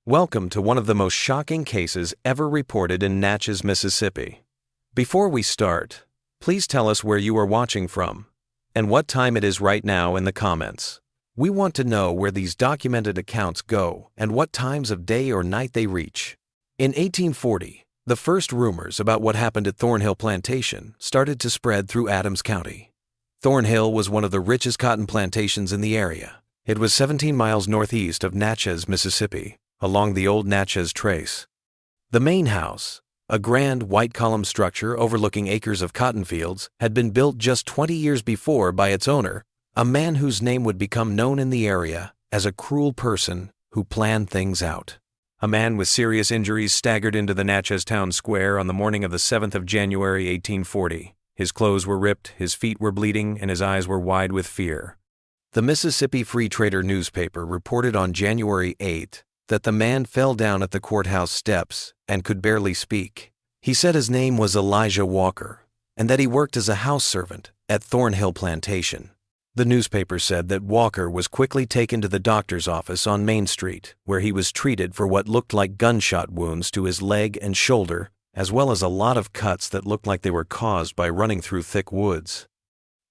Welcome to one of the most shocking cases ever reported in Natchez, Mississippi. Before we start, please tell us where you are watching from and what time it is right now in the comments. We want to know where these documented accounts go and what times of day or night they reach. In 1840, the first rumors about what happened at Thornhill Plantation started to spread through Adams County. Thornhill was one of the richest cotton plantations in the area. It was 17 miles northeast of Natchez, Mississippi, along the old Natchez Trace. The main house, a grand white column structure overlooking acres of cotton fields, had been built just 20 years before by its owner, a man whose name would become known in the area as a cruel person who planned things out. A man with serious injuries staggered into the Natchez town square on the morning of the 7th of January 1840. His clothes were ripped, his feet were bleeding, and his eyes were wide with fear. The Mississippi Free Trader newspaper reported on January 8th that the man fell down at the courthouse steps and could barely speak. He said his name was Elijah Walker and that he worked as a house servant at Thornhill Plantation. The newspaper said that Walker was quickly taken to the doctor's office on Main Street, where he was treated for what looked like gunshot wounds to his leg and shoulder, as well as a lot of cuts that looked like they were caused by running through thick woods.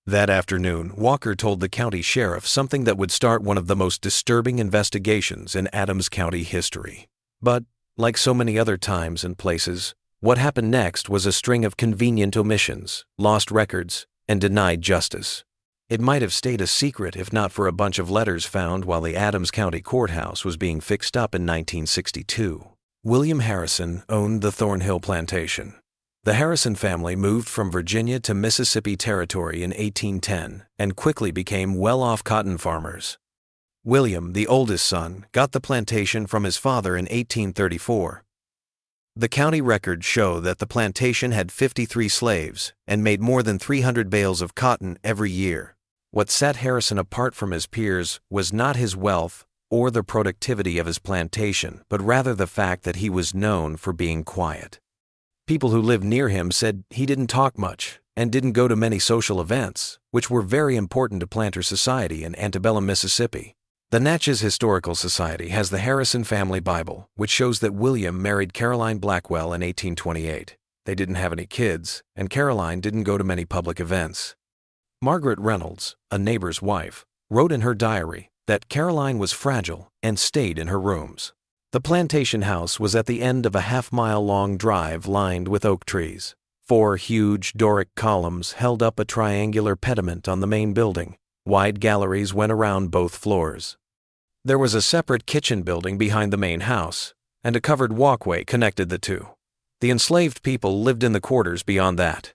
That afternoon, Walker told the county sheriff something that would start one of the most disturbing investigations in Adams County history. But, like so many other times and places, what happened next was a string of convenient omissions, lost records, and denied justice. It might have stayed a secret if not for a bunch of letters found while the Adams County courthouse was being fixed up in 1962. William Harrison owned the Thornhill Plantation. The Harrison family moved from Virginia to Mississippi Territory in 1810 and quickly became well-off cotton farmers. William, the oldest son, got the plantation from his father in 1834. The county records show that the plantation had 53 slaves and made more than 300 bales of cotton every year. What set Harrison apart from his peers was not his wealth or the productivity of his plantation, but rather the fact that he was known for being quiet. People who lived near him said he didn't talk much and didn't go to many social events, which were very important to planter society in antebellum Mississippi. The Natchez Historical Society has the Harrison Family Bible, which shows that William married Caroline Blackwell in 1828. They didn't have any kids, and Caroline didn't go to many public events. Margaret Reynolds, a neighbor's wife, wrote in her diary that Caroline was fragile and stayed in her rooms. The plantation house was at the end of a half-mile-long drive lined with oak trees. 4 huge Doric columns held up a triangular pediment on the main building. Wide galleries went around both floors. There was a separate kitchen building behind the main house, and a covered walkway connected the two. The enslaved people lived in the quarters beyond that.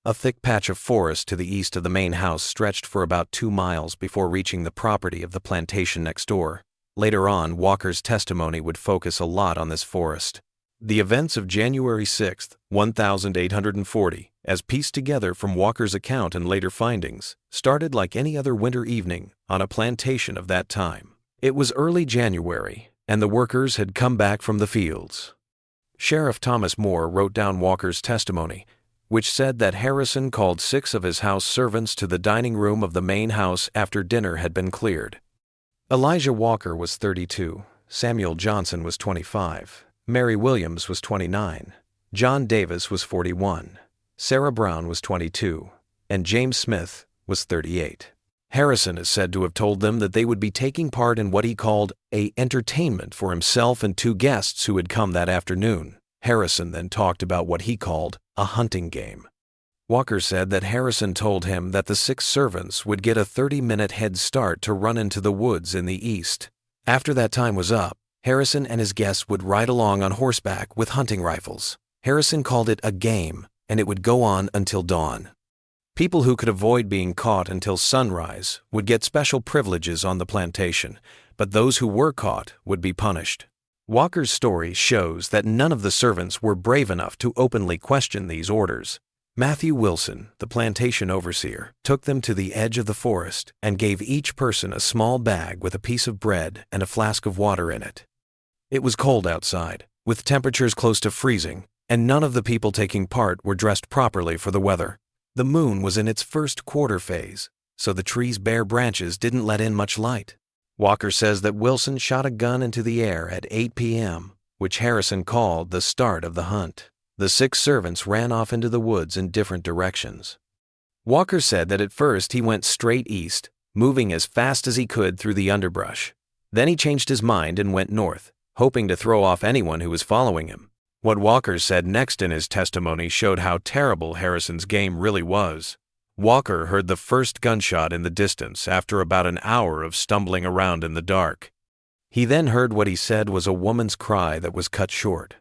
A thick patch of forest to the east of the main house stretched for about 2 miles before reaching the property of the plantation next door. Later on, Walker's testimony would focus a lot on this forest. The events of January 6, 1840, as pieced together from Walker's account and later findings, started like any other winter evening on a plantation of that time. It was early January, and the workers had come back from the fields. Sheriff Thomas Moore wrote down Walker's testimony, which said that Harrison called 6 of his house servants to the dining room of the main house after dinner had been cleared. Elijah Walker was 32, Samuel Johnson was 25, Mary Williams was 29, John Davis was 41, Sarah Brown was 22, and James Smith was 38. Harrison is said to have told them that they would be taking part in what he called an entertainment for himself and 2 guests who had come that afternoon. Harrison then talked about what he called a hunting game. Walker said that Harrison told him that the 6 servants would get a 30-minute head start to run into the woods in the east. After that time was up, Harrison and his guests would ride along on horseback with hunting rifles. Harrison called it a game, and it would go on until dawn. People who could avoid being caught until sunrise would get special privileges on the plantation, but those who were caught would be punished. Walker's story shows that none of the servants were brave enough to openly question these orders. Matthew Wilson, the plantation overseer, took them to the edge of the forest and gave each person a small bag with a piece of bread and a flask of water in it. It was cold outside, with temperatures close to freezing, and none of the people taking part were dressed properly for the weather. The moon was in its first quarter phase, so the trees' bare branches didn't let in much light. Walker says that Wilson shot a gun into the air at 8 p.m., which Harrison called the start of the hunt. The 6 servants ran off into the woods in different directions. Walker said that at first he went straight east, moving as fast as he could through the underbrush. Then he changed his mind and went north, hoping to throw off anyone who was following him. What Walker said next in his testimony showed how terrible Harrison's game really was. Walker heard the first gunshot in the distance after about an hour of stumbling around in the dark. He then heard what he said was a woman's cry that was cut short.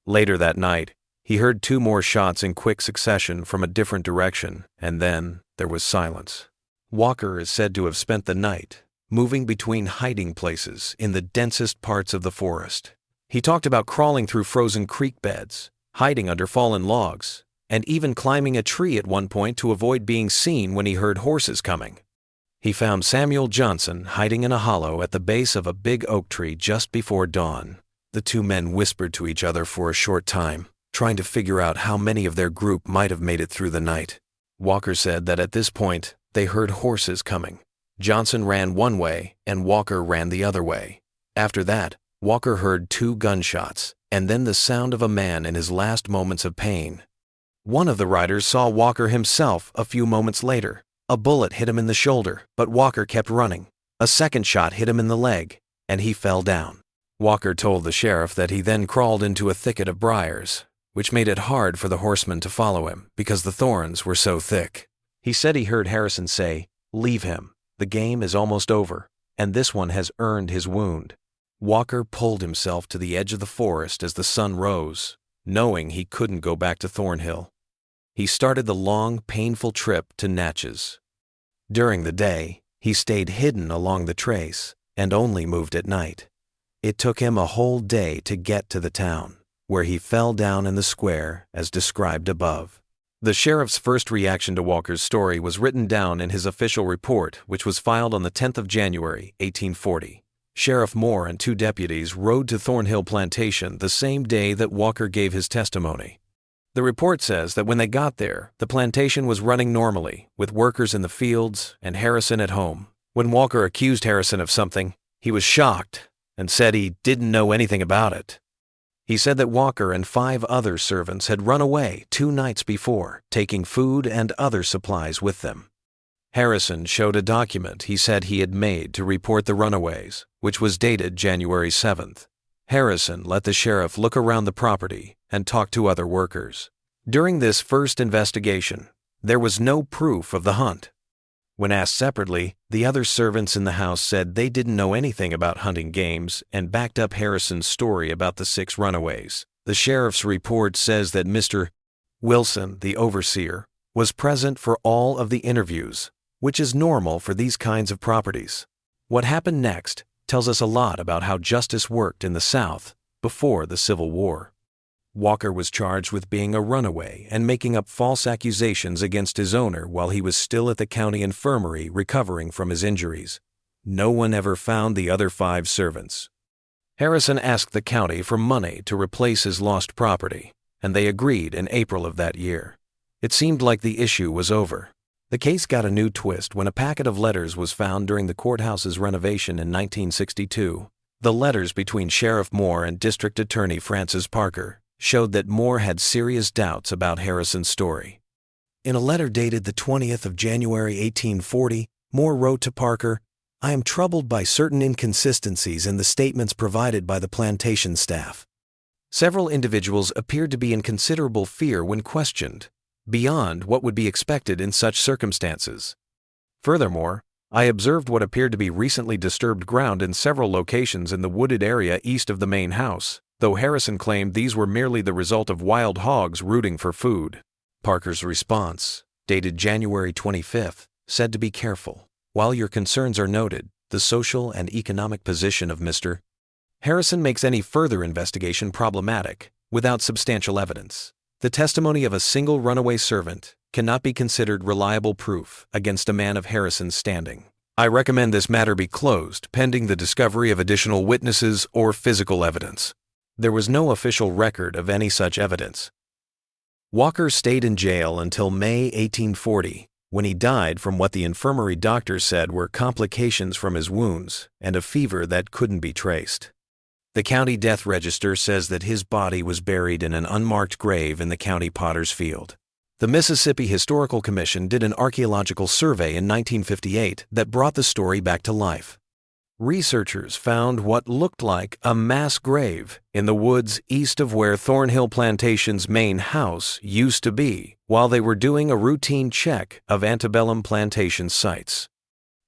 Later that night, he heard 2 more shots in quick succession from a different direction, and then there was silence. Walker is said to have spent the night moving between hiding places in the densest parts of the forest. He talked about crawling through frozen creek beds, hiding under fallen logs, and even climbing a tree at one point to avoid being seen when he heard horses coming. He found Samuel Johnson hiding in a hollow at the base of a big oak tree just before dawn. The 2 men whispered to each other for a short time, trying to figure out how many of their group might have made it through the night. Walker said that at this point, they heard horses coming. Johnson ran one way and Walker ran the other way. After that, Walker heard 2 gunshots and then the sound of a man in his last moments of pain. One of the riders saw Walker himself a few moments later. A bullet hit him in the shoulder, but Walker kept running. A second shot hit him in the leg, and he fell down. Walker told the sheriff that he then crawled into a thicket of briars, which made it hard for the horsemen to follow him because the thorns were so thick. He said he heard Harrison say, "Leave him. The game is almost over, and this one has earned his wound." Walker pulled himself to the edge of the forest as the sun rose, knowing he couldn't go back to Thornhill. He started the long, painful trip to Natchez. During the day, he stayed hidden along the trace and only moved at night. It took him a whole day to get to the town, where he fell down in the square as described above. The sheriff's first reaction to Walker's story was written down in his official report, which was filed on the 10th of January, 1840. Sheriff Moore and 2 deputies rode to Thornhill Plantation the same day that Walker gave his testimony. The report says that when they got there, the plantation was running normally, with workers in the fields and Harrison at home. When Walker accused Harrison of something, he was shocked and said he didn't know anything about it. He said that Walker and 5 other servants had run away 2 nights before, taking food and other supplies with them. Harrison showed a document he said he had made to report the runaways, which was dated January 7th. Harrison let the sheriff look around the property and talk to other workers. During this first investigation, there was no proof of the hunt. When asked separately, the other servants in the house said they didn't know anything about hunting games and backed up Harrison's story about the 6 runaways. The sheriff's report says that Mr. Wilson, the overseer, was present for all of the interviews, which is normal for these kinds of properties. What happened next tells us a lot about how justice worked in the South before the Civil War. Walker was charged with being a runaway and making up false accusations against his owner while he was still at the county infirmary recovering from his injuries. No one ever found the other 5 servants. Harrison asked the county for money to replace his lost property, and they agreed in April of that year. It seemed like the issue was over. The case got a new twist when a packet of letters was found during the courthouse's renovation in 1962. The letters between Sheriff Moore and District Attorney Francis Parker showed that Moore had serious doubts about Harrison's story. In a letter dated the 20th of January 1840, Moore wrote to Parker, "I am troubled by certain inconsistencies in the statements provided by the plantation staff." Several individuals appeared to be in considerable fear when questioned, beyond what would be expected in such circumstances. Furthermore, I observed what appeared to be recently disturbed ground in several locations in the wooded area east of the main house, though Harrison claimed these were merely the result of wild hogs rooting for food. Parker's response, dated January 25th, said to be careful. While your concerns are noted, the social and economic position of Mr. Harrison makes any further investigation problematic without substantial evidence. The testimony of a single runaway servant cannot be considered reliable proof against a man of Harrison's standing. I recommend this matter be closed pending the discovery of additional witnesses or physical evidence. There was no official record of any such evidence. Walker stayed in jail until May 1840, when he died from what the infirmary doctors said were complications from his wounds and a fever that couldn't be traced. The county death register says that his body was buried in an unmarked grave in the county potter's field. The Mississippi Historical Commission did an archaeological survey in 1958 that brought the story back to life. Researchers found what looked like a mass grave in the woods east of where Thornhill Plantation's main house used to be while they were doing a routine check of antebellum plantation sites.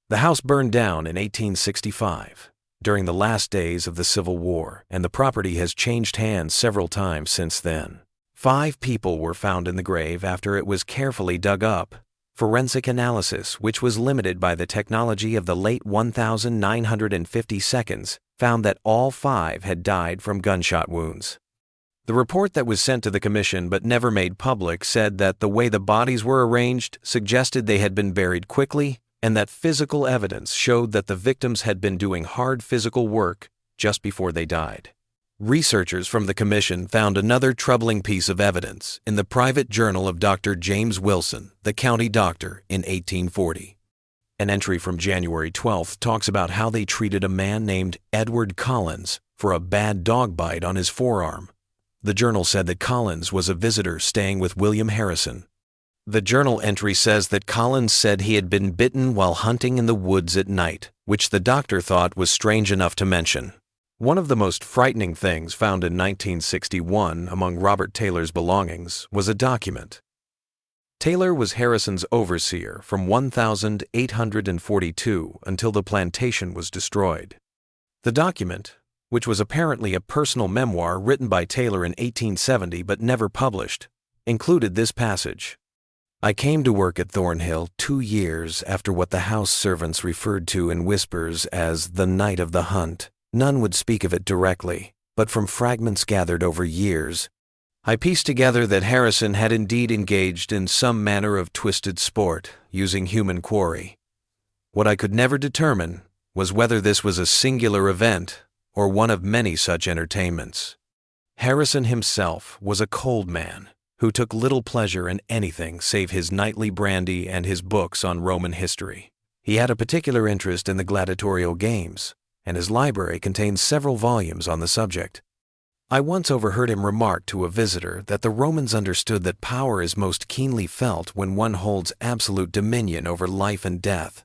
The house burned down in 1865 during the last days of the Civil War, and the property has changed hands several times since then. 5 people were found in the grave after it was carefully dug up. Forensic analysis, which was limited by the technology of the late 1950 seconds, found that all 5 had died from gunshot wounds. The report that was sent to the commission but never made public said that the way the bodies were arranged suggested they had been buried quickly and that physical evidence showed that the victims had been doing hard physical work just before they died. Researchers from the commission found another troubling piece of evidence in the private journal of Dr. James Wilson, the county doctor, in 1840. An entry from January 12th talks about how they treated a man named Edward Collins for a bad dog bite on his forearm. The journal said that Collins was a visitor staying with William Harrison. The journal entry says that Collins said he had been bitten while hunting in the woods at night, which the doctor thought was strange enough to mention. One of the most frightening things found in 1961 among Robert Taylor's belongings was a document. Taylor was Harrison's overseer from 1842 until the plantation was destroyed. The document, which was apparently a personal memoir written by Taylor in 1870 but never published, included this passage. I came to work at Thornhill 2 years after what the house servants referred to in whispers as the night of the hunt. None would speak of it directly, but from fragments gathered over years, I pieced together that Harrison had indeed engaged in some manner of twisted sport using human quarry. What I could never determine was whether this was a singular event or one of many such entertainments. Harrison himself was a cold man who took little pleasure in anything save his nightly brandy and his books on Roman history. He had a particular interest in the gladiatorial games, and his library contains several volumes on the subject. I once overheard him remark to a visitor that the Romans understood that power is most keenly felt when one holds absolute dominion over life and death.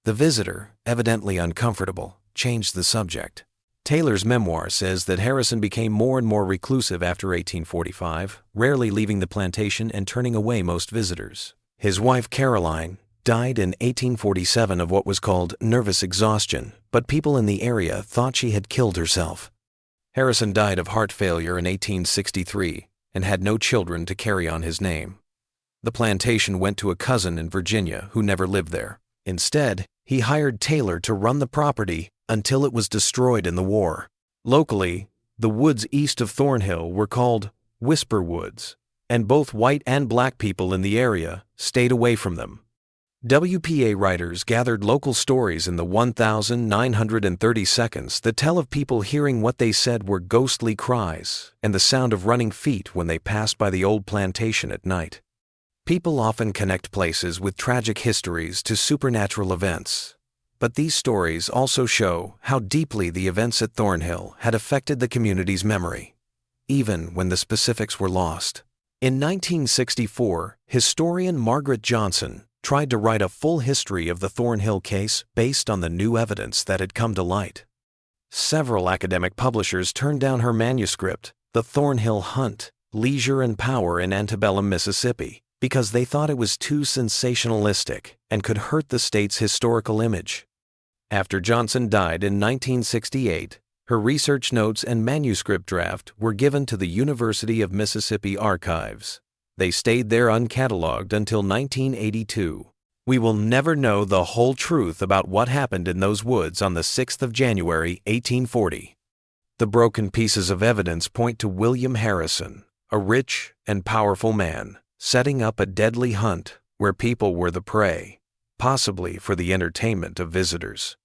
The visitor, evidently uncomfortable, changed the subject. Taylor's memoir says that Harrison became more and more reclusive after 1845, rarely leaving the plantation and turning away most visitors. His wife, Caroline, died in 1847 of what was called nervous exhaustion, but people in the area thought she had killed herself. Harrison died of heart failure in 1863 and had no children to carry on his name. The plantation went to a cousin in Virginia who never lived there. Instead, he hired Taylor to run the property until it was destroyed in the war. Locally, the woods east of Thornhill were called Whisper Woods, and both white and black people in the area stayed away from them. WPA writers gathered local stories in the 1,930 seconds that tell of people hearing what they said were ghostly cries and the sound of running feet when they passed by the old plantation at night. People often connect places with tragic histories to supernatural events, but these stories also show how deeply the events at Thornhill had affected the community's memory, even when the specifics were lost. In 1964, historian Margaret Johnson tried to write a full history of the Thornhill case based on the new evidence that had come to light. Several academic publishers turned down her manuscript, The Thornhill Hunt, Leisure and Power in Antebellum, Mississippi, because they thought it was too sensationalistic and could hurt the state's historical image. After Johnson died in 1968, her research notes and manuscript draft were given to the University of Mississippi Archives. They stayed there uncatalogued until 1982. We will never know the whole truth about what happened in those woods on the 6th of January, 1840. The broken pieces of evidence point to William Harrison, a rich and powerful man, setting up a deadly hunt where people were the prey, possibly for the entertainment of visitors.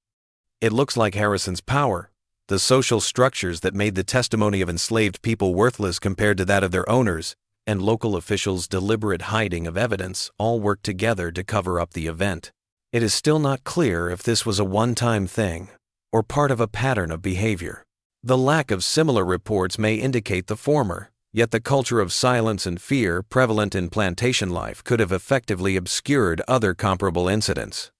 It looks like Harrison's power, the social structures that made the testimony of enslaved people worthless compared to that of their owners, and local officials' deliberate hiding of evidence all worked together to cover up the event. It is still not clear if this was a one-time thing or part of a pattern of behavior. The lack of similar reports may indicate the former, yet the culture of silence and fear prevalent in plantation life could have effectively obscured other comparable incidents.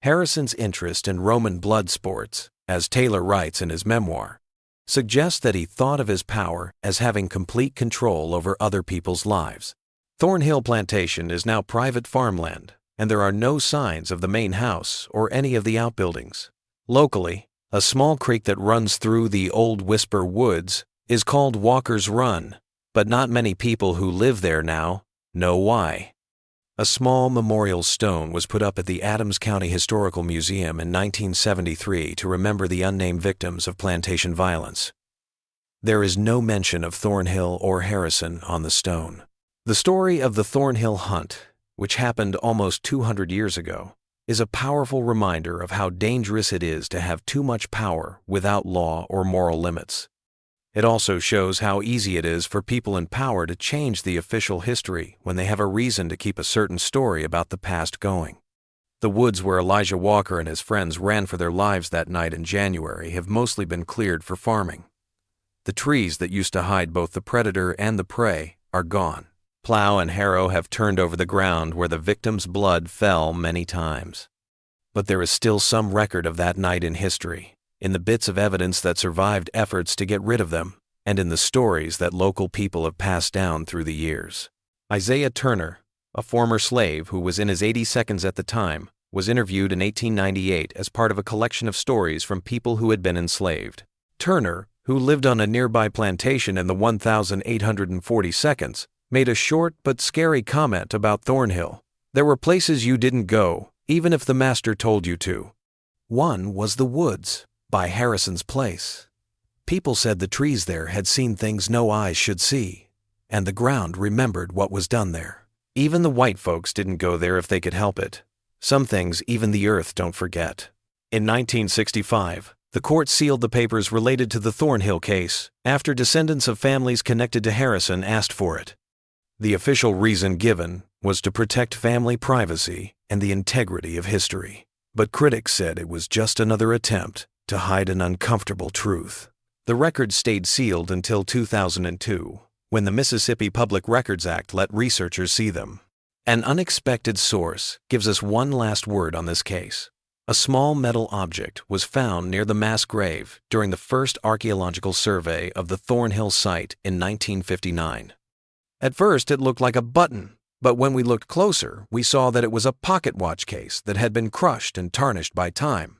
Harrison's interest in Roman blood sports, as Taylor writes in his memoir, suggests that he thought of his power as having complete control over other people's lives. Thornhill Plantation is now private farmland, and there are no signs of the main house or any of the outbuildings. Locally, a small creek that runs through the Old Whisper Woods is called Walker's Run, but not many people who live there now know why. A small memorial stone was put up at the Adams County Historical Museum in 1973 to remember the unnamed victims of plantation violence. There is no mention of Thornhill or Harrison on the stone. The story of the Thornhill Hunt, which happened almost 200 years ago, is a powerful reminder of how dangerous it is to have too much power without law or moral limits. It also shows how easy it is for people in power to change the official history when they have a reason to keep a certain story about the past going. The woods where Elijah Walker and his friends ran for their lives that night in January have mostly been cleared for farming. The trees that used to hide both the predator and the prey are gone. Plow and harrow have turned over the ground where the victim's blood fell many times. But there is still some record of that night in history, in the bits of evidence that survived efforts to get rid of them, and in the stories that local people have passed down through the years. Isaiah Turner, a former slave who was in his 82nds at the time, was interviewed in 1898 as part of a collection of stories from people who had been enslaved. Turner, who lived on a nearby plantation in the 1842nds, made a short but scary comment about Thornhill. There were places you didn't go, even if the master told you to. One was the woods by Harrison's place. People said the trees there had seen things no eyes should see, and the ground remembered what was done there. Even the white folks didn't go there if they could help it. Some things even the earth don't forget. In 1965, the court sealed the papers related to the Thornhill case after descendants of families connected to Harrison asked for it. The official reason given was to protect family privacy and the integrity of history, but critics said it was just another attempt to hide an uncomfortable truth. The record stayed sealed until 2002, when the Mississippi Public Records Act let researchers see them. An unexpected source gives us one last word on this case. A small metal object was found near the mass grave during the first archaeological survey of the Thornhill site in 1959. At first it looked like a button, but when we looked closer, we saw that it was a pocket watch case that had been crushed and tarnished by time.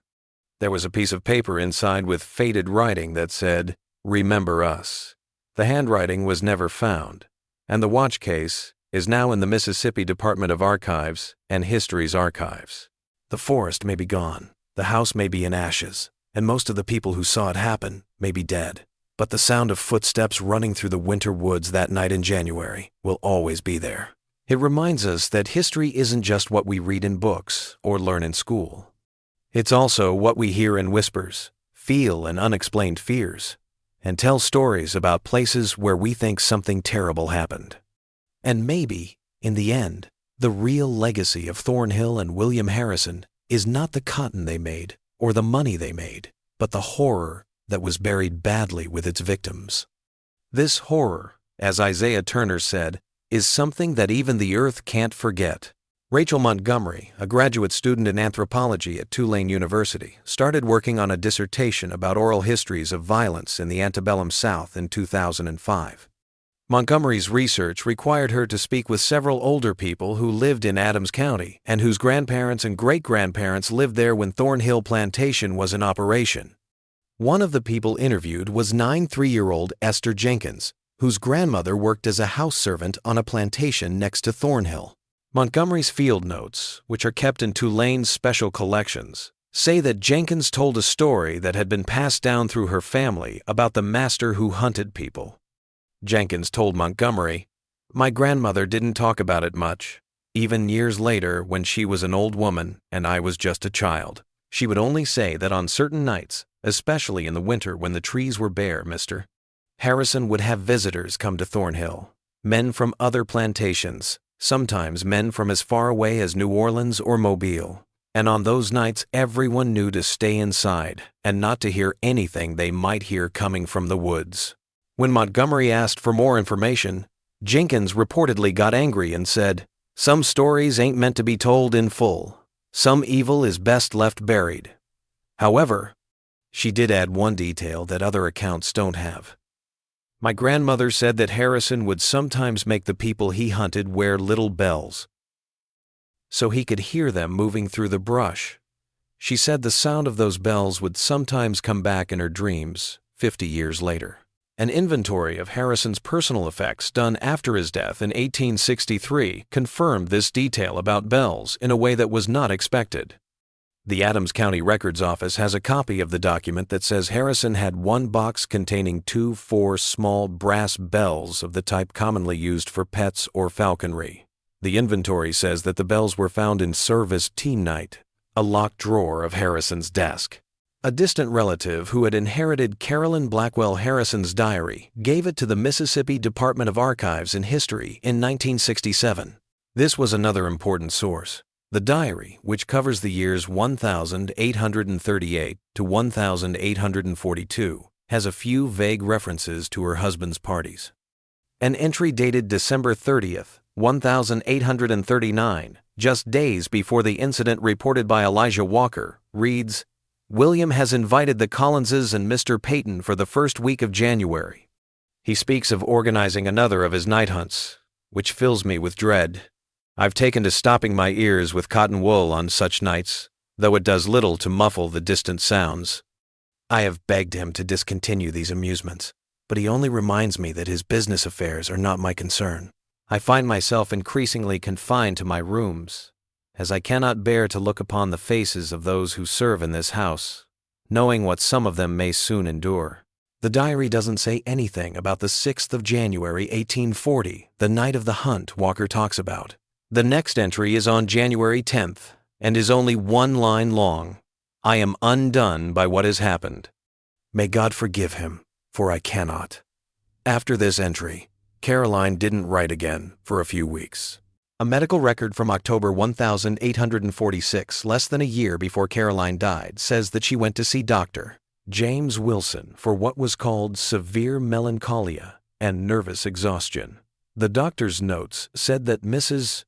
There was a piece of paper inside with faded writing that said, "Remember us." The handwriting was never found, and the watch case is now in the Mississippi Department of Archives and History's archives. The forest may be gone, the house may be in ashes, and most of the people who saw it happen may be dead. But the sound of footsteps running through the winter woods that night in January will always be there. It reminds us that history isn't just what we read in books or learn in school. It's also what we hear in whispers, feel in unexplained fears, and tell stories about places where we think something terrible happened. And maybe, in the end, the real legacy of Thornhill and William Harrison is not the cotton they made or the money they made, but the horror that was buried badly with its victims. This horror, as Isaiah Turner said, is something that even the earth can't forget. Rachel Montgomery, a graduate student in anthropology at Tulane University, started working on a dissertation about oral histories of violence in the antebellum South in 2005. Montgomery's research required her to speak with several older people who lived in Adams County and whose grandparents and great-grandparents lived there when Thornhill Plantation was in operation. One of the people interviewed was 3-year-old Esther Jenkins, whose grandmother worked as a house servant on a plantation next to Thornhill. Montgomery's field notes, which are kept in Tulane's special collections, say that Jenkins told a story that had been passed down through her family about the master who hunted people. Jenkins told Montgomery, "My grandmother didn't talk about it much. Even years later, when she was an old woman and I was just a child, she would only say that on certain nights, especially in the winter when the trees were bare, Mr. Harrison would have visitors come to Thornhill. Men from other plantations, sometimes men from as far away as New Orleans or Mobile. And on those nights everyone knew to stay inside and not to hear anything they might hear coming from the woods. When Montgomery asked for more information, Jenkins reportedly got angry and said, "Some stories ain't meant to be told in full. Some evil is best left buried." However, she did add one detail that other accounts don't have. My grandmother said that Harrison would sometimes make the people he hunted wear little bells, so he could hear them moving through the brush. She said the sound of those bells would sometimes come back in her dreams 50 years later. An inventory of Harrison's personal effects done after his death in 1863 confirmed this detail about bells in a way that was not expected. The Adams County Records Office has a copy of the document that says Harrison had one box containing 4 small brass bells of the type commonly used for pets or falconry. The inventory says that the bells were found in Service Tea Night, a locked drawer of Harrison's desk. A distant relative who had inherited Carolyn Blackwell Harrison's diary gave it to the Mississippi Department of Archives and History in 1967. This was another important source. The diary, which covers the years 1838 to 1842, has a few vague references to her husband's parties. An entry dated December 30th, 1839, just days before the incident reported by Elijah Walker, reads, "William has invited the Collinses and Mr. Peyton for the first week of January. He speaks of organizing another of his night hunts, which fills me with dread. I've taken to stopping my ears with cotton wool on such nights, though it does little to muffle the distant sounds. I have begged him to discontinue these amusements, but he only reminds me that his business affairs are not my concern. I find myself increasingly confined to my rooms, as I cannot bear to look upon the faces of those who serve in this house, knowing what some of them may soon endure." The diary doesn't say anything about the 6th of January, 1840, the night of the hunt Walker talks about. The next entry is on January 10th and is only one line long. "I am undone by what has happened. May God forgive him, for I cannot." After this entry, Caroline didn't write again for a few weeks. A medical record from October 1846, less than a year before Caroline died, says that she went to see Dr. James Wilson for what was called severe melancholia and nervous exhaustion. The doctor's notes said that Mrs.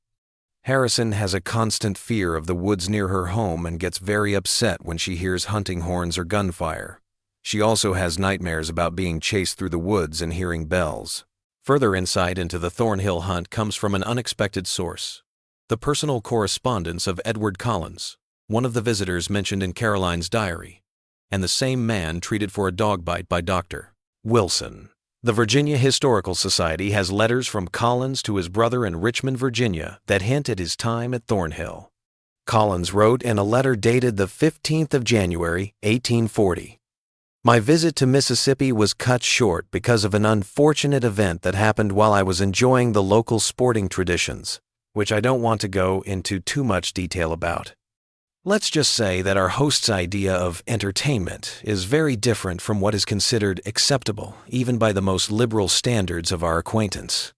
Harrison has a constant fear of the woods near her home and gets very upset when she hears hunting horns or gunfire. She also has nightmares about being chased through the woods and hearing bells. Further insight into the Thornhill hunt comes from an unexpected source: the personal correspondence of Edward Collins, one of the visitors mentioned in Caroline's diary, and the same man treated for a dog bite by Dr. Wilson. The Virginia Historical Society has letters from Collins to his brother in Richmond, Virginia, that hint at his time at Thornhill. Collins wrote in a letter dated the 15th of January, 1840, "My visit to Mississippi was cut short because of an unfortunate event that happened while I was enjoying the local sporting traditions, which I don't want to go into too much detail about. Let's just say that our host's idea of entertainment is very different from what is considered acceptable even by the most liberal standards of our acquaintance.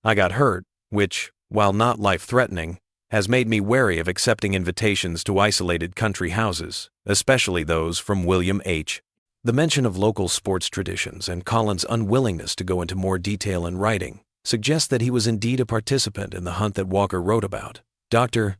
I got hurt, which, while not life-threatening, has made me wary of accepting invitations to isolated country houses, especially those from William H." The mention of local sports traditions and Collins' unwillingness to go into more detail in writing suggests that he was indeed a participant in the hunt that Walker wrote about. Dr.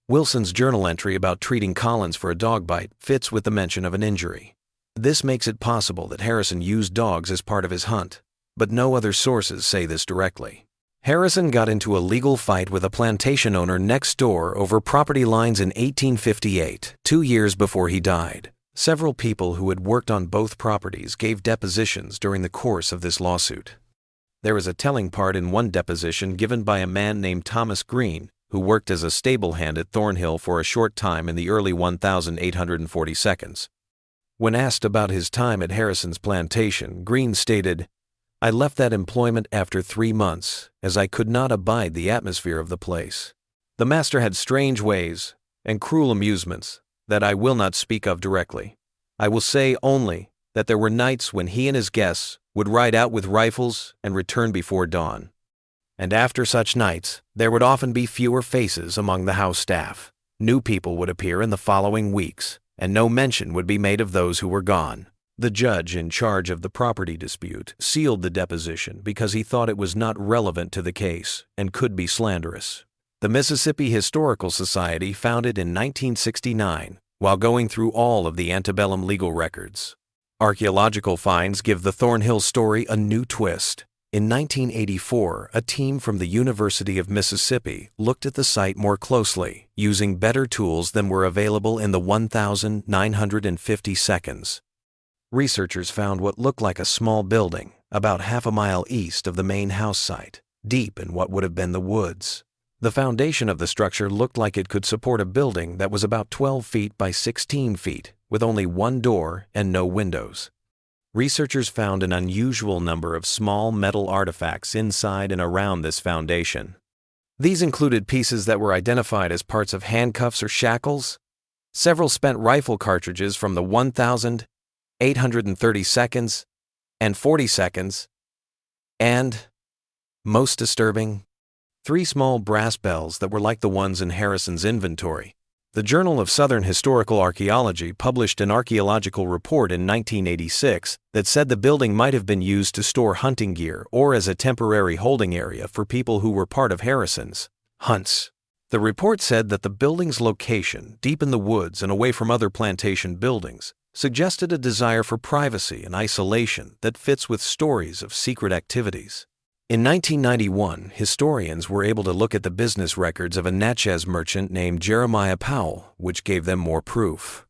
Wilson's journal entry about treating Collins for a dog bite fits with the mention of an injury. This makes it possible that Harrison used dogs as part of his hunt, but no other sources say this directly. Harrison got into a legal fight with a plantation owner next door over property lines in 1858, 2 years before he died. Several people who had worked on both properties gave depositions during the course of this lawsuit. There is a telling part in one deposition given by a man named Thomas Green, who worked as a stable hand at Thornhill for a short time in the early 1842. When asked about his time at Harrison's plantation, Green stated, "I left that employment after 3 months, as I could not abide the atmosphere of the place. The master had strange ways and cruel amusements that I will not speak of directly. I will say only that there were nights when he and his guests would ride out with rifles and return before dawn. and after such nights, there would often be fewer faces among the house staff. New people would appear in the following weeks, and no mention would be made of those who were gone. The judge in charge of the property dispute sealed the deposition because he thought it was not relevant to the case and could be slanderous. The Mississippi Historical Society, founded in 1969, while going through all of the antebellum legal records. Archaeological finds give the Thornhill story a new twist. In 1984, a team from the University of Mississippi looked at the site more closely, using better tools than were available in the 1,950 seconds. Researchers found what looked like a small building, about half a mile east of the main house site, deep in what would have been the woods. The foundation of the structure looked like it could support a building that was about 12 feet by 16 feet, with only one door and no windows. Researchers found an unusual number of small metal artifacts inside and around this foundation. These included pieces that were identified as parts of handcuffs or shackles, several spent rifle cartridges from the 1,830 seconds and 40 seconds, and, most disturbing, 3 small brass bells that were like the ones in Harrison's inventory. The Journal of Southern Historical Archaeology published an archaeological report in 1986 that said the building might have been used to store hunting gear or as a temporary holding area for people who were part of Harrison's hunts. The report said that the building's location, deep in the woods and away from other plantation buildings, suggested a desire for privacy and isolation that fits with stories of secret activities. In 1991, historians were able to look at the business records of a Natchez merchant named Jeremiah Powell, which gave them more proof.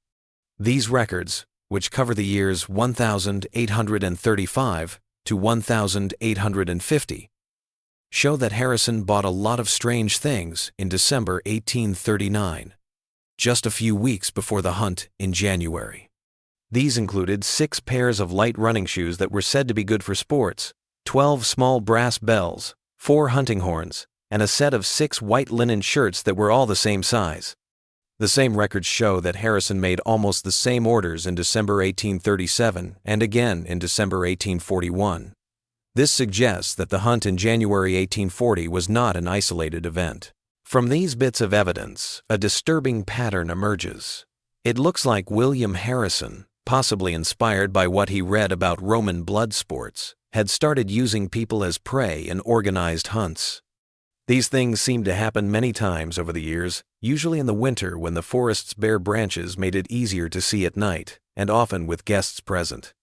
These records, which cover the years 1835 to 1850, show that Harrison bought a lot of strange things in December 1839, just a few weeks before the hunt in January. These included 6 pairs of light running shoes that were said to be good for sports, 12 small brass bells, 4 hunting horns, and a set of 6 white linen shirts that were all the same size. The same records show that Harrison made almost the same orders in December 1837 and again in December 1841. This suggests that the hunt in January 1840 was not an isolated event. From these bits of evidence, a disturbing pattern emerges. It looks like William Harrison, possibly inspired by what he read about Roman blood sports, had started using people as prey in organized hunts. These things seem to happen many times over the years, usually in the winter when the forest's bare branches made it easier to see at night, and often with guests present.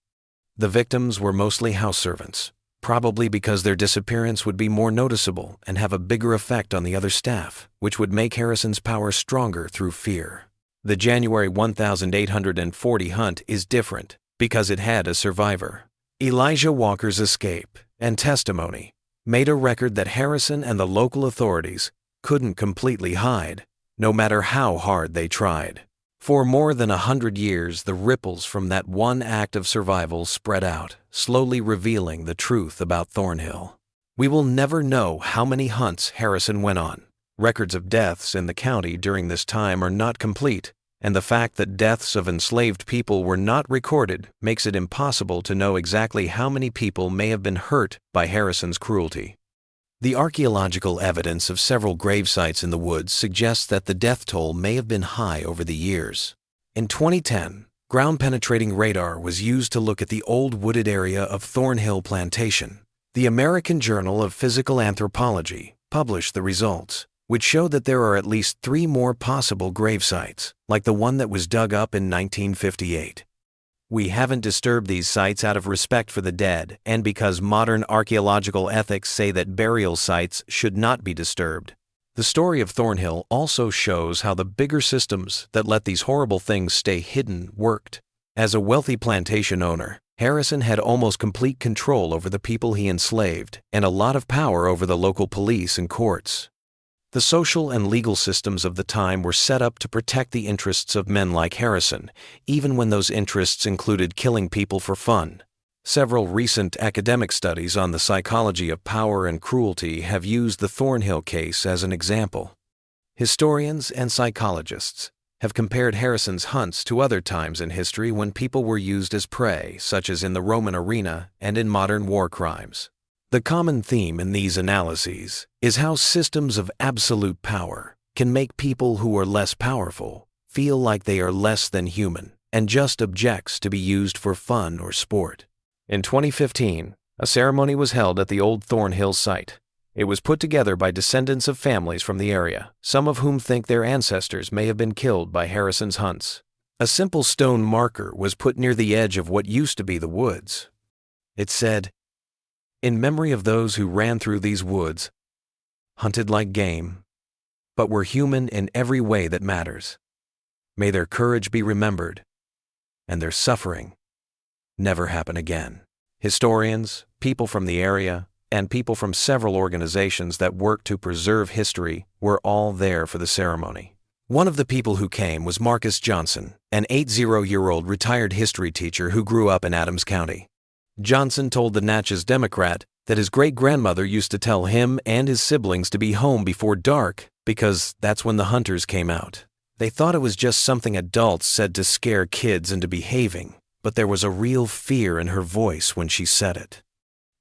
The victims were mostly house servants, probably because their disappearance would be more noticeable and have a bigger effect on the other staff, which would make Harrison's power stronger through fear. The January 1840 hunt is different because it had a survivor. Elijah Walker's escape and testimony made a record that Harrison and the local authorities couldn't completely hide, no matter how hard they tried. For more than 100 years, the ripples from that one act of survival spread out, slowly revealing the truth about Thornhill. We will never know how many hunts Harrison went on. Records of deaths in the county during this time are not complete, and the fact that deaths of enslaved people were not recorded makes it impossible to know exactly how many people may have been hurt by Harrison's cruelty. The archaeological evidence of several grave sites in the woods suggests that the death toll may have been high over the years. In 2010, ground-penetrating radar was used to look at the old wooded area of Thornhill Plantation. The American Journal of Physical Anthropology published the results, which showed that there are at least 3 more possible grave sites, like the one that was dug up in 1958. We haven't disturbed these sites out of respect for the dead and because modern archaeological ethics say that burial sites should not be disturbed. The story of Thornhill also shows how the bigger systems that let these horrible things stay hidden worked. As a wealthy plantation owner, Harrison had almost complete control over the people he enslaved and a lot of power over the local police and courts. The social and legal systems of the time were set up to protect the interests of men like Harrison, even when those interests included killing people for fun. Several recent academic studies on the psychology of power and cruelty have used the Thornhill case as an example. Historians and psychologists have compared Harrison's hunts to other times in history when people were used as prey, such as in the Roman arena and in modern war crimes. The common theme in these analyses is how systems of absolute power can make people who are less powerful feel like they are less than human and just objects to be used for fun or sport. In 2015, a ceremony was held at the old Thornhill site. It was put together by descendants of families from the area, some of whom think their ancestors may have been killed by Harrison's hunts. A simple stone marker was put near the edge of what used to be the woods. It said, "In memory of those who ran through these woods, hunted like game, but were human in every way that matters. May their courage be remembered, and their suffering never happen again." Historians, people from the area, and people from several organizations that work to preserve history were all there for the ceremony. One of the people who came was Marcus Johnson, an 80-year-old retired history teacher who grew up in Adams County. Johnson told the Natchez Democrat that his great-grandmother used to tell him and his siblings to be home before dark because that's when the hunters came out. They thought it was just something adults said to scare kids into behaving, but there was a real fear in her voice when she said it.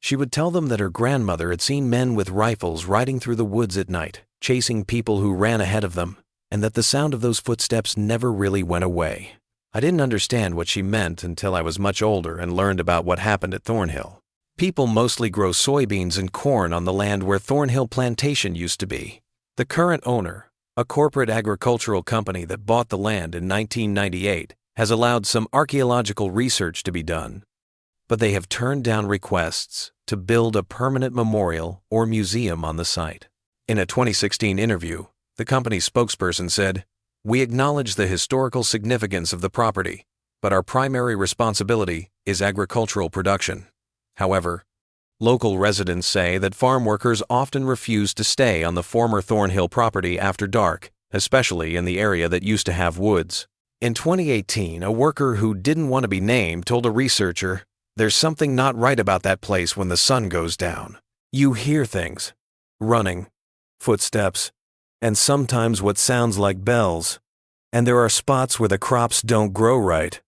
She would tell them that her grandmother had seen men with rifles riding through the woods at night, chasing people who ran ahead of them, and that the sound of those footsteps never really went away. I didn't understand what she meant until I was much older and learned about what happened at Thornhill. People mostly grow soybeans and corn on the land where Thornhill Plantation used to be. The current owner, a corporate agricultural company that bought the land in 1998, has allowed some archaeological research to be done, but they have turned down requests to build a permanent memorial or museum on the site. In a 2016 interview, the company's spokesperson said, "We acknowledge the historical significance of the property, but our primary responsibility is agricultural production. However, local residents say that farm workers often refuse to stay on the former Thornhill property after dark, especially in the area that used to have woods." In 2018, a worker who didn't want to be named told a researcher, "There's something not right about that place when the sun goes down. You hear things, running, footsteps, and sometimes what sounds like bells. And there are spots where the crops don't grow right."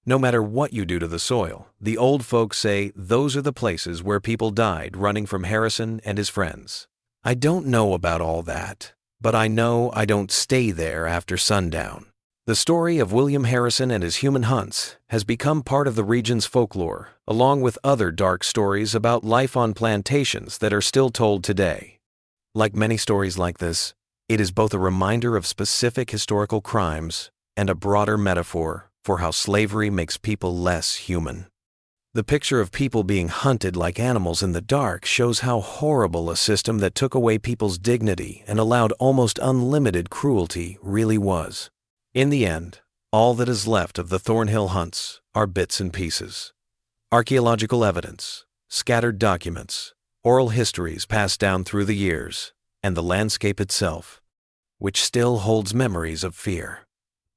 No matter what you do to the soil, the old folks say those are the places where people died running from Harrison and his friends. I don't know about all that, but I know I don't stay there after sundown. The story of William Harrison and his human hunts has become part of the region's folklore, along with other dark stories about life on plantations that are still told today. Like many stories like this, it is both a reminder of specific historical crimes and a broader metaphor for how slavery makes people less human. The picture of people being hunted like animals in the dark shows how horrible a system that took away people's dignity and allowed almost unlimited cruelty really was. In the end, all that is left of the Thornhill hunts are bits and pieces. Archaeological evidence, scattered documents, oral histories passed down through the years, and the landscape itself, which still holds memories of fear.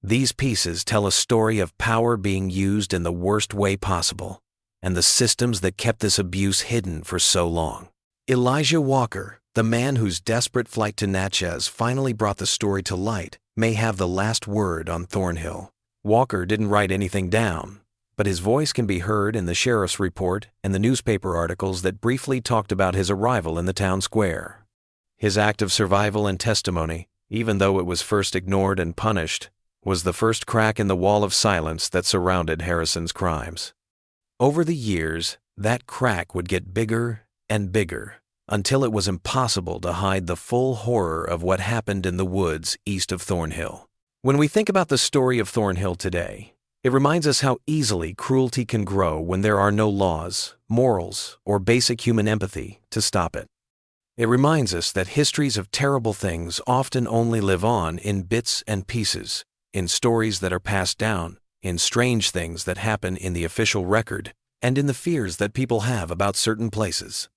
These pieces tell a story of power being used in the worst way possible, and the systems that kept this abuse hidden for so long. Elijah Walker, the man whose desperate flight to Natchez finally brought the story to light, may have the last word on Thornhill. Walker didn't write anything down, but his voice can be heard in the sheriff's report and the newspaper articles that briefly talked about his arrival in the town square. His act of survival and testimony, even though it was first ignored and punished, was the first crack in the wall of silence that surrounded Harrison's crimes. Over the years, that crack would get bigger and bigger, until it was impossible to hide the full horror of what happened in the woods east of Thornhill. When we think about the story of Thornhill today, it reminds us how easily cruelty can grow when there are no laws, morals, or basic human empathy to stop it. It reminds us that histories of terrible things often only live on in bits and pieces, in stories that are passed down, in strange things that happen in the official record, and in the fears that people have about certain places.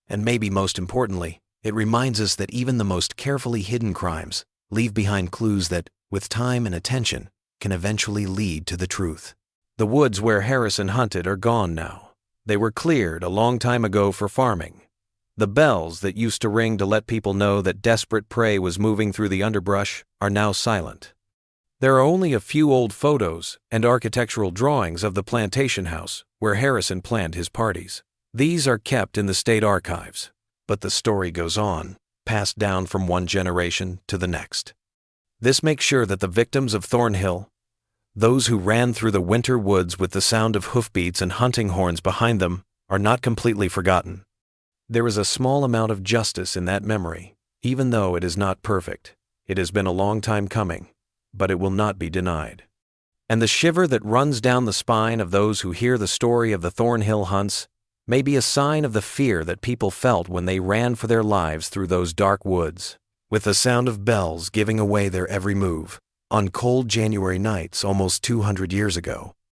And maybe most importantly, it reminds us that even the most carefully hidden crimes leave behind clues that, with time and attention, can eventually lead to the truth. The woods where Harrison hunted are gone now. They were cleared a long time ago for farming. The bells that used to ring to let people know that desperate prey was moving through the underbrush are now silent. There are only a few old photos and architectural drawings of the plantation house where Harrison planned his parties. These are kept in the state archives, but the story goes on, passed down from one generation to the next. This makes sure that the victims of Thornhill, those who ran through the winter woods with the sound of hoofbeats and hunting horns behind them, are not completely forgotten. There is a small amount of justice in that memory, even though it is not perfect. It has been a long time coming, but it will not be denied. And the shiver that runs down the spine of those who hear the story of the Thornhill hunts may be a sign of the fear that people felt when they ran for their lives through those dark woods, with the sound of bells giving away their every move, on cold January nights almost 200 years ago.